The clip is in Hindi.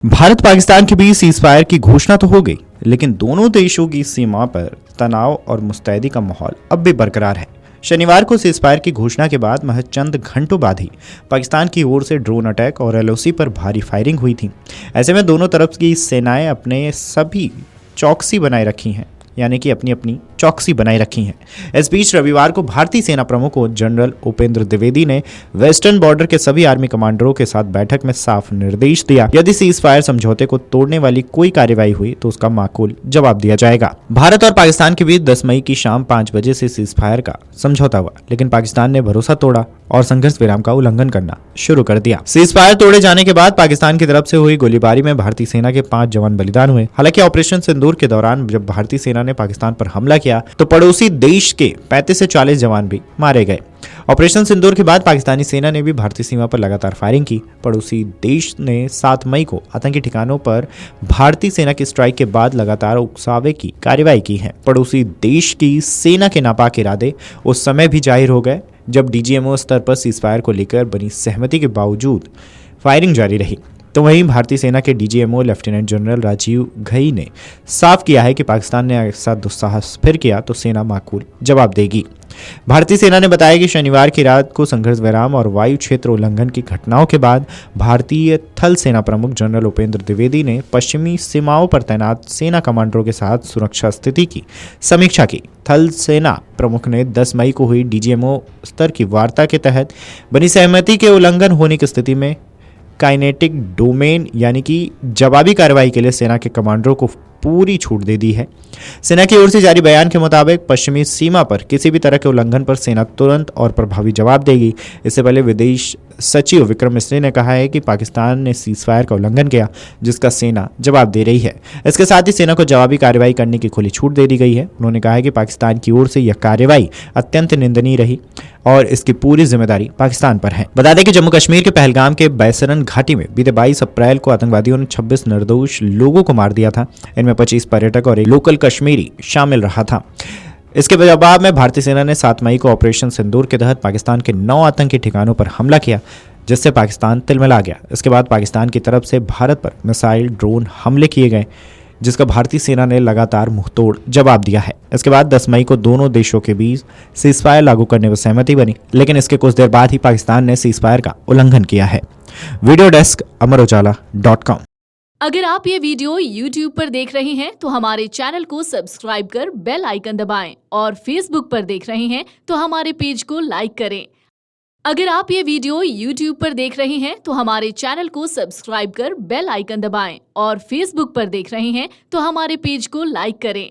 भारत पाकिस्तान के बीच सीजफायर की घोषणा तो हो गई, लेकिन दोनों देशों की सीमा पर तनाव और मुस्तैदी का माहौल अब भी बरकरार है। शनिवार को सीजफायर की घोषणा के बाद महज चंद घंटों बाद ही पाकिस्तान की ओर से ड्रोन अटैक और एलओसी पर भारी फायरिंग हुई थी। ऐसे में दोनों तरफ की सेनाएं अपने सभी चौकसी बनाए रखी हैं, यानी कि अपनी अपनी चौकसी बनाए रखी हैं। इस बीच रविवार को भारतीय सेना प्रमुख जनरल उपेंद्र द्विवेदी ने वेस्टर्न बॉर्डर के सभी आर्मी कमांडरों के साथ बैठक में साफ निर्देश दिया, यदि सीज फायर समझौते को तोड़ने वाली कोई कार्रवाई हुई तो उसका माकूल जवाब दिया जाएगा। भारत और पाकिस्तान के बीच 10 मई की शाम 5 बजे से सीज फायर का समझौता हुआ, लेकिन पाकिस्तान ने भरोसा तोड़ा और संघर्ष विराम का उल्लंघन करना शुरू कर दिया। सीज फायर तोड़े जाने के बाद पाकिस्तान की तरफ से हुई गोलीबारी में भारतीय सेना के 5 जवान बलिदान हुए। हालांकि ऑपरेशन सिंदूर के दौरान जब भारतीय सेना ने पाकिस्तान पर हमला किया तो पड़ोसी देश के 35 से 40 जवान भी मारे गए। ऑपरेशन सिंदूर के बाद पाकिस्तानी सेना ने भी भारतीय सीमा पर लगातार फायरिंग की। पड़ोसी देश ने 7 मई को आतंकी ठिकानों पर भारतीय सेना की स्ट्राइक के बाद लगातार उकसावे की कार्रवाई की है। पड़ोसी देश की सेना के नापाक इरादे उस समय भी जाहिर हो गए जब डीजीएमओ स्तर पर सीजफायर को लेकर बनी सहमति के बावजूद फायरिंग जारी रही। तो वहीं भारतीय सेना के DGMO lieutenant general Rajiv Ghai ने साफ किया है कि पाकिस्तान ने ऐसा दुस्साहस फिर किया तो सेना माकूल जवाब देगी। भारतीय सेना ने बताया कि शनिवार की रात को संघर्ष विराम और वायु क्षेत्र उल्लंघन की घटनाओं के बाद भारतीय थल सेना प्रमुख जनरल उपेंद्र द्विवेदी ने पश्चिमी सीमाओं पर तैनात सेना कमांडरों के साथ सुरक्षा स्थिति की समीक्षा की। थल सेना प्रमुख ने 10 मई को हुई डीजीएमओ स्तर की वार्ता के तहत बनी सहमति के उल्लंघन होने की स्थिति में काइनेटिक डोमेन यानी कि जवाबी कार्रवाई के लिए सेना के कमांडरों को पूरी छूट दे दी है। सेना की ओर से जारी बयान के मुताबिक पश्चिमी सीमा पर किसी भी तरह के उल्लंघन पर सेना तुरंत और प्रभावी जवाब देगी। इससे पहले विदेश सचिव विक्रम मिस्री ने कहा है कि पाकिस्तान ने सीजफायर का उल्लंघन किया, जिसका सेना जवाब दे रही है। इसके साथ ही सेना को जवाबी कार्रवाई करने की खुली छूट दे दी गई है। उन्होंने कहा है कि पाकिस्तान की ओर से यह कार्रवाई अत्यंत निंदनीय रही और इसकी पूरी जिम्मेदारी पाकिस्तान पर है। बता दें कि जम्मू कश्मीर के पहलगाम के बैसरन घाटी में बीते 22 अप्रैल को आतंकवादियों ने 26 निर्दोष लोगों को मार दिया था। इनमें 25 पर्यटक और एक लोकल कश्मीरी शामिल रहा था। इसके जवाब में भारतीय सेना ने 7 मई को ऑपरेशन सिंदूर के तहत पाकिस्तान के 9 आतंकी ठिकानों पर हमला किया, जिससे पाकिस्तान तिलमिला गया। इसके बाद पाकिस्तान की तरफ से भारत पर मिसाइल ड्रोन हमले किए गए, जिसका भारतीय सेना ने लगातार मुंहतोड़ जवाब दिया है। इसके बाद 10 मई को दोनों देशों के बीच सीजफायर लागू करने पर सहमति बनी, लेकिन इसके कुछ देर बाद ही पाकिस्तान ने सीजफायर का उल्लंघन किया है। वीडियो डेस्क अमरोजाला.com। अगर आप ये वीडियो YouTube पर देख रहे हैं तो हमारे चैनल को सब्सक्राइब कर बेल आइकन दबाएं और Facebook पर देख रहे हैं तो हमारे पेज को लाइक करें। अगर आप ये वीडियो YouTube पर देख रहे हैं तो हमारे चैनल को सब्सक्राइब कर बेल आइकन दबाएं और Facebook पर देख रहे हैं तो हमारे पेज को लाइक करें।